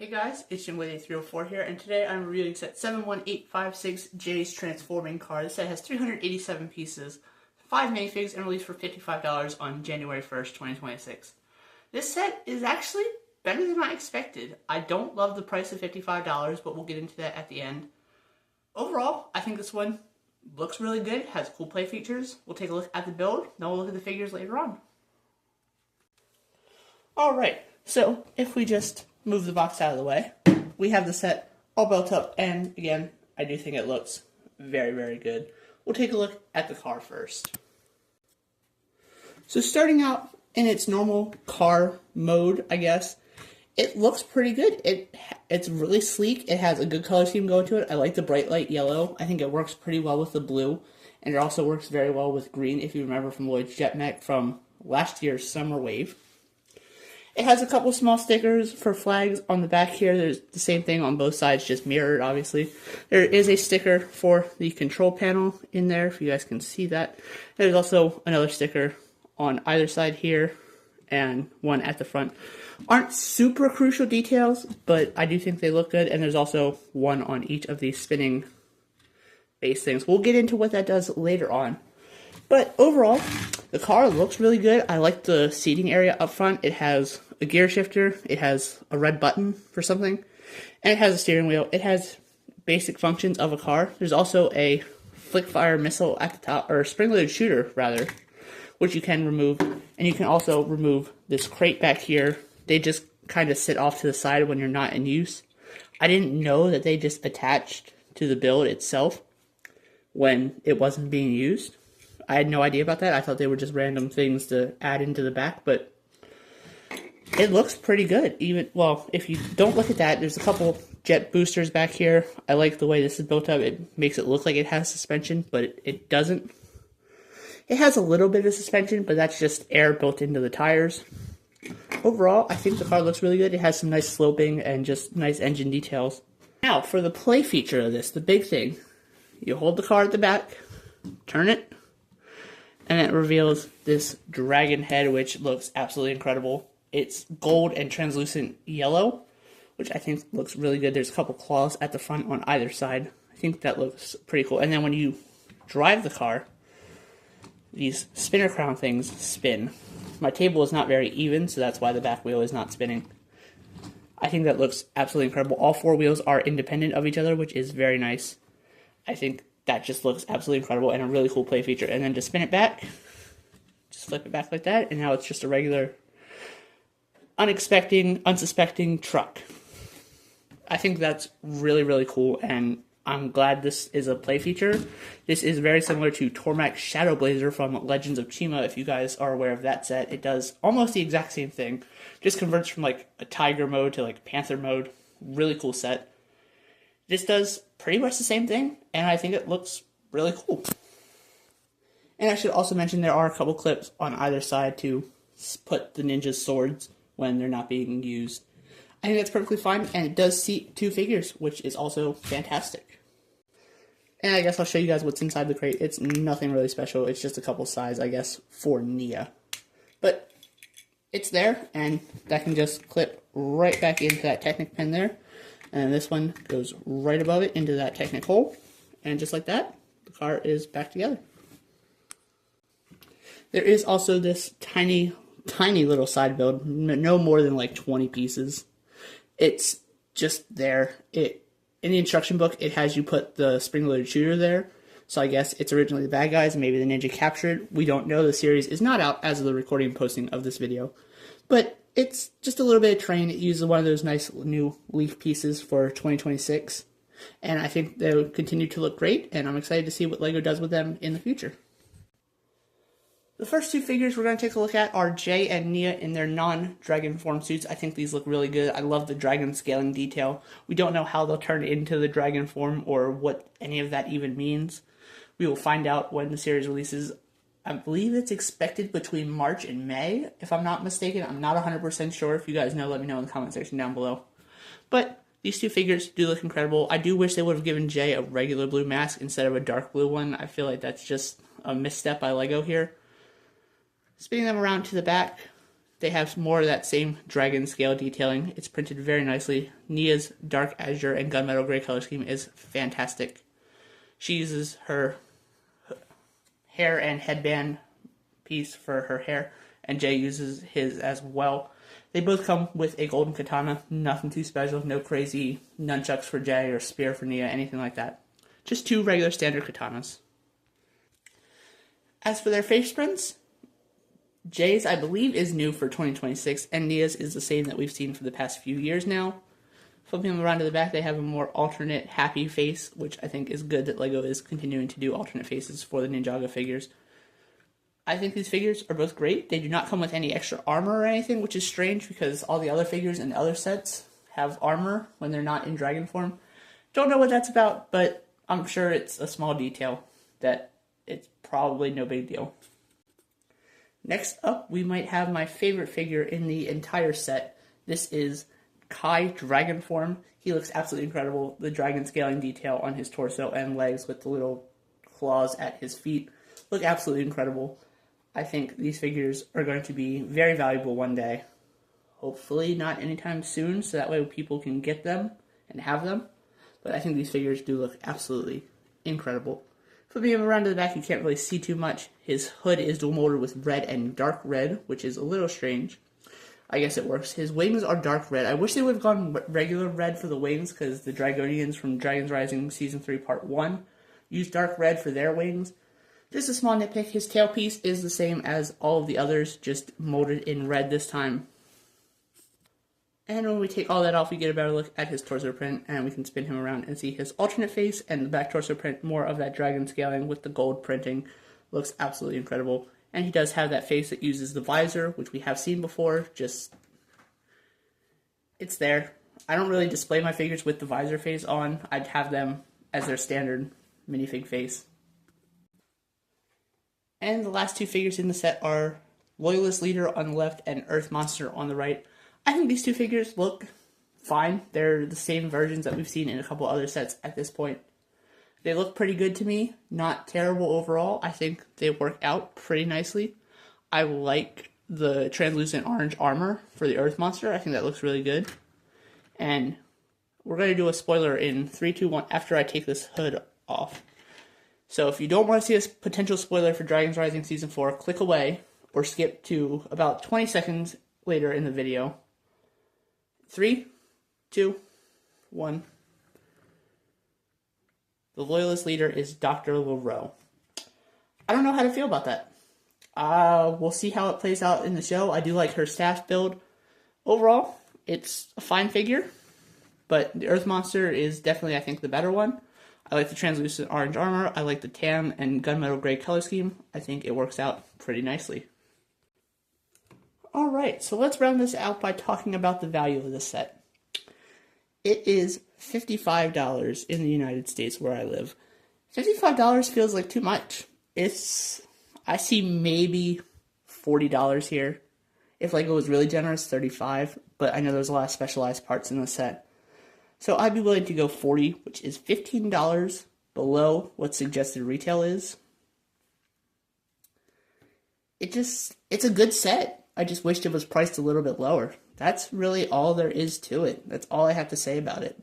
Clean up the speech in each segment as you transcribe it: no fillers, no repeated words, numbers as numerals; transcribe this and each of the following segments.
Hey guys, it's Jinway304 here, and today I'm reviewing set 71856J's Transforming car. This set has 387 pieces, 5 minifigs, and released for $55 on January 1st, 2026. This set is actually better than I expected. I don't love the price of $55, but we'll get into that at the end. Overall, I think this one looks really good, has cool play features. We'll take a look at the build, then we'll look at the figures later on. Alright, so if we just move the box out of the way, we have the set all built up, and again, I do think it looks very, very good. We'll take a look at the car first. So starting out in its normal car mode, I guess, it looks pretty good. It's really sleek. It has a good color scheme going to it. I like the bright light yellow. I think it works pretty well with the blue, and it also works very well with green, if you remember from Lloyd's Jetmech from last year's Summer Wave. It has a couple small stickers for flags on the back here. There's the same thing on both sides, just mirrored, obviously. There is a sticker for the control panel in there, if you guys can see that. There's also another sticker on either side here, and one at the front. Aren't super crucial details, but I do think they look good, and there's also one on each of these spinning base things. We'll get into what that does later on. But overall, the car looks really good. I like the seating area up front. It has a gear shifter, it has a red button for something, and it has a steering wheel. It has basic functions of a car. There's also a flick fire missile at the top, or spring-loaded shooter, rather, which you can remove. And you can also remove this crate back here. They just kind of sit off to the side when you're not in use. I didn't know that they just attached to the build itself when it wasn't being used. I had no idea about that. I thought they were just random things to add into the back, but it looks pretty good. Even, well, if you don't look at that, there's a couple jet boosters back here. I like the way this is built up. It makes it look like it has suspension, but it doesn't. It has a little bit of suspension, but that's just air built into the tires. Overall, I think the car looks really good. It has some nice sloping and just nice engine details. Now, for the play feature of this, the big thing. You hold the car at the back, turn it, and it reveals this dragon head, which looks absolutely incredible. It's gold and translucent yellow, which I think looks really good. There's a couple claws at the front on either side. I think that looks pretty cool. And then when you drive the car, these spinner crown things spin. My table is not very even, so that's why the back wheel is not spinning. I think that looks absolutely incredible. All four wheels are independent of each other, which is very nice. I think that just looks absolutely incredible and a really cool play feature. And then to spin it back, just flip it back like that, and now it's just a regular, unsuspecting truck. I think that's really, really cool, and I'm glad this is a play feature. This is very similar to Tormach's Shadow Blazer from Legends of Chima, if you guys are aware of that set. It does almost the exact same thing, just converts from like a tiger mode to like panther mode. Really cool set. This does pretty much the same thing, and I think it looks really cool. And I should also mention there are a couple clips on either side to put the ninja's swords when they're not being used. I think that's perfectly fine, and it does seat two figures, which is also fantastic. And I guess I'll show you guys what's inside the crate. It's nothing really special. It's just a couple sides, I guess, for Nia. But it's there, and that can just clip right back into that Technic pin there. And this one goes right above it into that Technic hole. And just like that, the car is back together. There is also this tiny little side build. No more than like 20 pieces. It's just there. In the instruction book, it has you put the spring-loaded shooter there. So I guess it's originally the bad guys. Maybe the ninja captured. We don't know. The series is not out as of the recording and posting of this video. But it's just a little bit of terrain. It uses one of those nice new leaf pieces for 2026. And I think they'll continue to look great, and I'm excited to see what LEGO does with them in the future. The first two figures we're going to take a look at are Jay and Nia in their non-dragon form suits. I think these look really good. I love the dragon scaling detail. We don't know how they'll turn into the dragon form or what any of that even means. We will find out when the series releases. I believe it's expected between March and May, if I'm not mistaken. I'm not 100% sure. If you guys know, let me know in the comment section down below. But these two figures do look incredible. I do wish they would have given Jay a regular blue mask instead of a dark blue one. I feel like that's just a misstep by LEGO here. Spinning them around to the back, they have more of that same dragon scale detailing. It's printed very nicely. Nia's dark azure and gunmetal gray color scheme is fantastic. She uses her hair and headband piece for her hair, and Jay uses his as well. They both come with a golden katana, nothing too special, no crazy nunchucks for Jay or spear for Nia, anything like that. Just two regular standard katanas. As for their face prints, Jay's, I believe, is new for 2026, and Nia's is the same that we've seen for the past few years now. Flipping them around to the back, they have a more alternate happy face, which I think is good that LEGO is continuing to do alternate faces for the Ninjago figures. I think these figures are both great. They do not come with any extra armor or anything, which is strange because all the other figures in the other sets have armor when they're not in dragon form. Don't know what that's about, but I'm sure it's a small detail that it's probably no big deal. Next up, we might have my favorite figure in the entire set. This is Kai dragon form. He looks absolutely incredible. The dragon scaling detail on his torso and legs with the little claws at his feet look absolutely incredible. I think these figures are going to be very valuable one day. Hopefully not anytime soon, so that way people can get them and have them. But I think these figures do look absolutely incredible. Flipping him around to the back, you can't really see too much. His hood is dual molded with red and dark red, which is a little strange. I guess it works. His wings are dark red. I wish they would have gone regular red for the wings, because the Dragonians from Dragons Rising Season 3 Part 1 used dark red for their wings. Just a small nitpick, his tailpiece is the same as all of the others, just molded in red this time. And when we take all that off, we get a better look at his torso print, and we can spin him around and see his alternate face and the back torso print, more of that dragon scaling with the gold printing. Looks absolutely incredible. And he does have that face that uses the visor, which we have seen before, just, it's there. I don't really display my figures with the visor face on. I'd have them as their standard minifig face. And the last two figures in the set are Loyalist Leader on the left and Earth Monster on the right. I think these two figures look fine. They're the same versions that we've seen in a couple other sets at this point. They look pretty good to me. Not terrible overall. I think they work out pretty nicely. I like the translucent orange armor for the Earth Monster. I think that looks really good. And we're going to do a spoiler in 3, 2, 1 after I take this hood off. So if you don't want to see a potential spoiler for Dragons Rising Season 4, click away or skip to about 20 seconds later in the video. 3, 2, 1. The Loyalist Leader is Dr. LaRoe. I don't know how to feel about that. We'll see how it plays out in the show. I do like her staff build. Overall, it's a fine figure, but the Earth Monster is definitely, I think, the better one. I like the translucent orange armor. I like the tan and gunmetal gray color scheme. I think it works out pretty nicely. Alright, so let's round this out by talking about the value of this set. It is $55 in the United States where I live. $55 feels like too much. I see maybe $40 here. If LEGO was really generous, $35, but I know there's a lot of specialized parts in the set. So I'd be willing to go $40, which is $15 below what suggested retail is. It's a good set. I just wished it was priced a little bit lower. That's really all there is to it. That's all I have to say about it.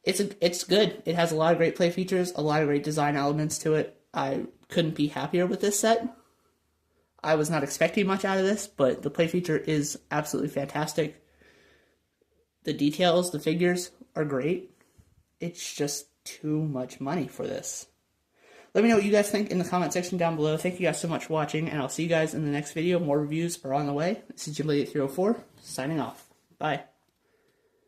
It's good. It has a lot of great play features, a lot of great design elements to it. I couldn't be happier with this set. I was not expecting much out of this, but the play feature is absolutely fantastic. The details, the figures are great. It's just too much money for this. Let me know what you guys think in the comment section down below. Thank you guys so much for watching, and I'll see you guys in the next video. More reviews are on the way. This is Jim Lady 304, signing off. Bye.